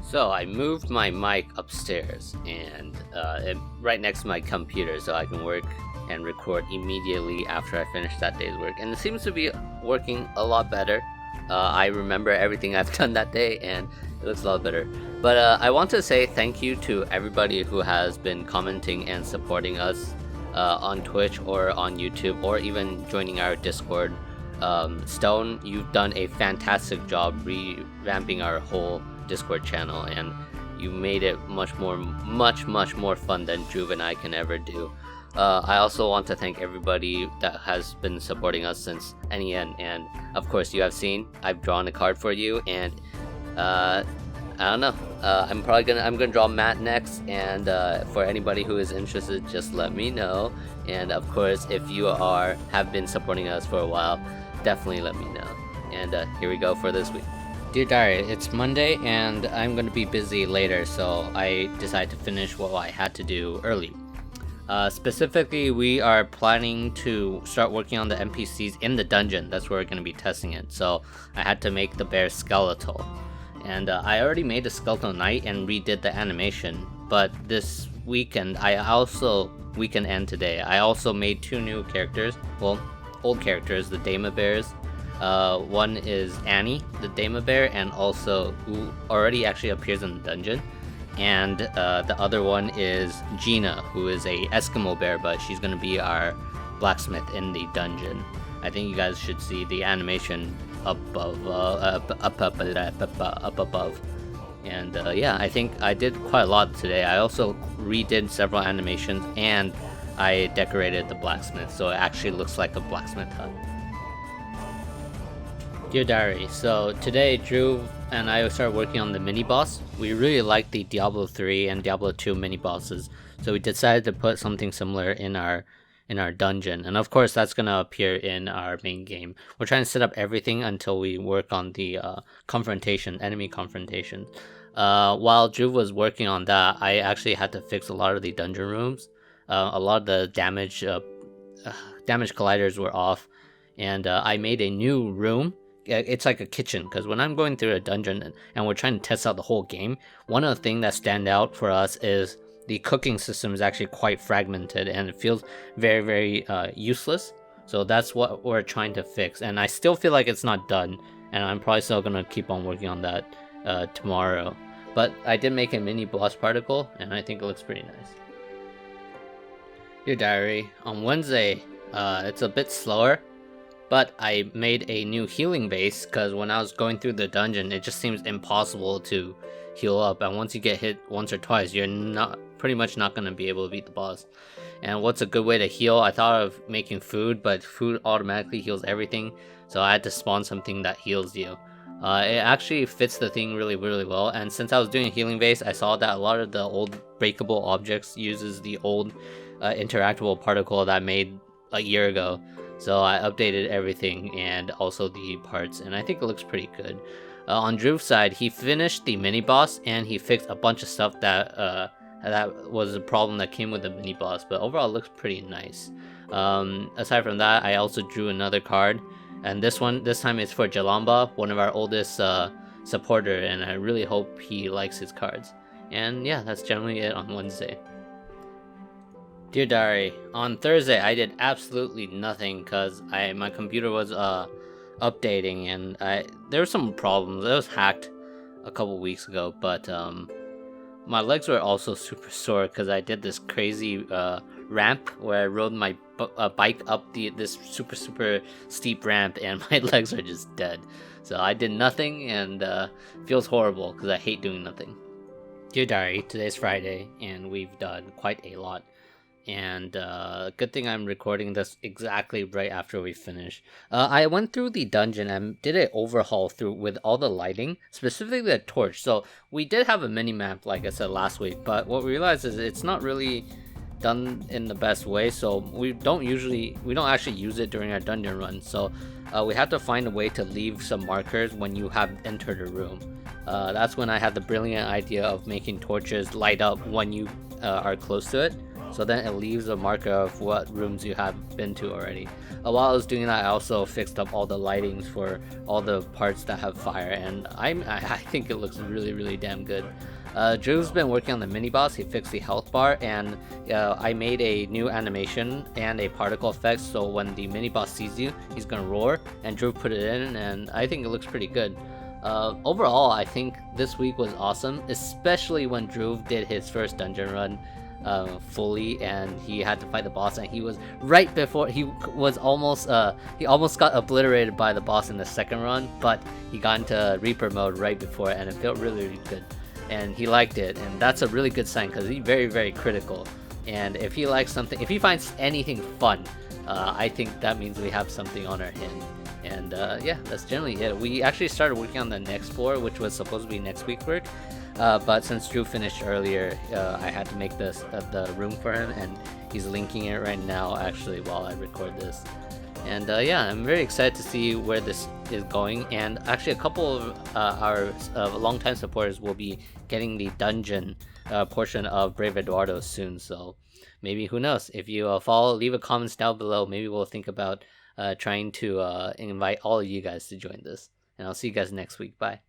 So I moved my mic upstairs and right next to my computer so I can work and record immediately after I finish that day's work. And it seems to be working a lot better. I remember everything I've done that day and it looks a lot better. But I want to say thank you to everybody who has been commenting and supporting us on Twitch or on YouTube or even joining our Discord. Stone, you've done a fantastic job revamping our whole Discord channel, and you made it much more fun than Dhruv and I can ever do. I also want to thank everybody that has been supporting us since NEN, and of course you have seen I've drawn a card for you, and I don't know, I'm gonna draw Matt next, and for anybody who is interested, just let me know. And of course, if you have been supporting us for a while, definitely let me know. And here we go for this week. Dear Diary, it's Monday and I'm going to be busy later, so I decided to finish what I had to do early. Specifically, we are planning to start working on the NPCs in the dungeon. That's where we're going to be testing it. So I had to make the bear skeletal. And I already made the skeletal knight and redid the animation. But this weekend, weekend end today, I also made two new characters. Well, old characters, the Dama Bears. One is Annie, the Dama Bear, and also who already actually appears in the dungeon. And the other one is Gina, who is a Eskimo bear, but she's going to be our blacksmith in the dungeon. I think you guys should see the animation up above. And yeah, I think I did quite a lot today. I also redid several animations and I decorated the blacksmith, so it actually looks like a blacksmith hut. Dear Diary, so today Dhruv and I started working on the mini boss. We really like the Diablo 3 and Diablo 2 mini bosses, so we decided to put something similar in our dungeon, and of course that's gonna appear in our main game. We're trying to set up everything until we work on the enemy confrontation. While Dhruv was working on that, I actually had to fix a lot of the dungeon rooms. A lot of the damage colliders were off, and I made a new room. It's like a kitchen, because when I'm going through a dungeon and we're trying to test out the whole game, one of the things that stand out for us is the cooking system is actually quite fragmented and it feels very, very useless. So that's what we're trying to fix, and I still feel like it's not done, and I'm probably still gonna keep on working on that tomorrow. But I did make a mini boss particle, and I think it looks pretty nice. Dear Diary, on Wednesday, it's a bit slower, but I made a new healing base because when I was going through the dungeon, it just seems impossible to heal up, and once you get hit once or twice, you're pretty much not going to be able to beat the boss. And what's a good way to heal? I thought of making food, but food automatically heals everything, so I had to spawn something that heals you. It actually fits the thing really, really well, and since I was doing a healing base, I saw that a lot of the old breakable objects uses the old interactable particle that I made a year ago. So I updated everything and also the parts, and I think it looks pretty good. On Dhruv's side, he finished the mini boss and he fixed a bunch of stuff that was a problem that came with the mini boss, but overall it looks pretty nice. Aside from that, I also drew another card, and this time it's for Jalamba, one of our oldest supporter, and I really hope he likes his cards. And yeah, that's generally it on Wednesday. Dear Diary, on Thursday I did absolutely nothing because my computer was updating, and there were some problems. It was hacked a couple weeks ago, but my legs were also super sore because I did this crazy ramp where I rode my bike up this super steep ramp, and my legs are just dead. So I did nothing, and it feels horrible because I hate doing nothing. Dear Diary, today's Friday and we've done quite a lot. And good thing I'm recording this exactly right after we finish. I went through the dungeon and did an overhaul with all the lighting, specifically the torch. So we did have a mini map, like I said last week, but what we realized is it's not really done in the best way. So we don't actually use it during our dungeon run. So we have to find a way to leave some markers when you have entered a room. That's when I had the brilliant idea of making torches light up when you are close to it. so then it leaves a marker of what rooms you have been to already. While I was doing that, I also fixed up all the lightings for all the parts that have fire, and I think it looks really damn good. Drew's been working on the mini boss. He fixed the health bar, and I made a new animation and a particle effect, so when the mini boss sees you, he's gonna roar, and Drew put it in, and I think it looks pretty good. Overall, I think this week was awesome, especially when Drew did his first dungeon run fully, and he had to fight the boss, and he was right before he almost got obliterated by the boss in the second run, but he got into Reaper mode right before it, and it felt really good, and he liked it, and that's a really good sign because he's very critical. And if he likes something, if he finds anything fun, I think that means we have something on our hand. And yeah, that's generally it. We actually started working on the next floor, which was supposed to be next week's work, but since Drew finished earlier, I had to make this the room for him, and he's linking it right now actually while I record this. And yeah, I'm very excited to see where this is going, and actually a couple of our longtime supporters will be getting the dungeon portion of Brave Eduardo soon, so maybe, who knows, if you leave a comments down below, maybe we'll think about trying to invite all of you guys to join this. And I'll see you guys next week. Bye.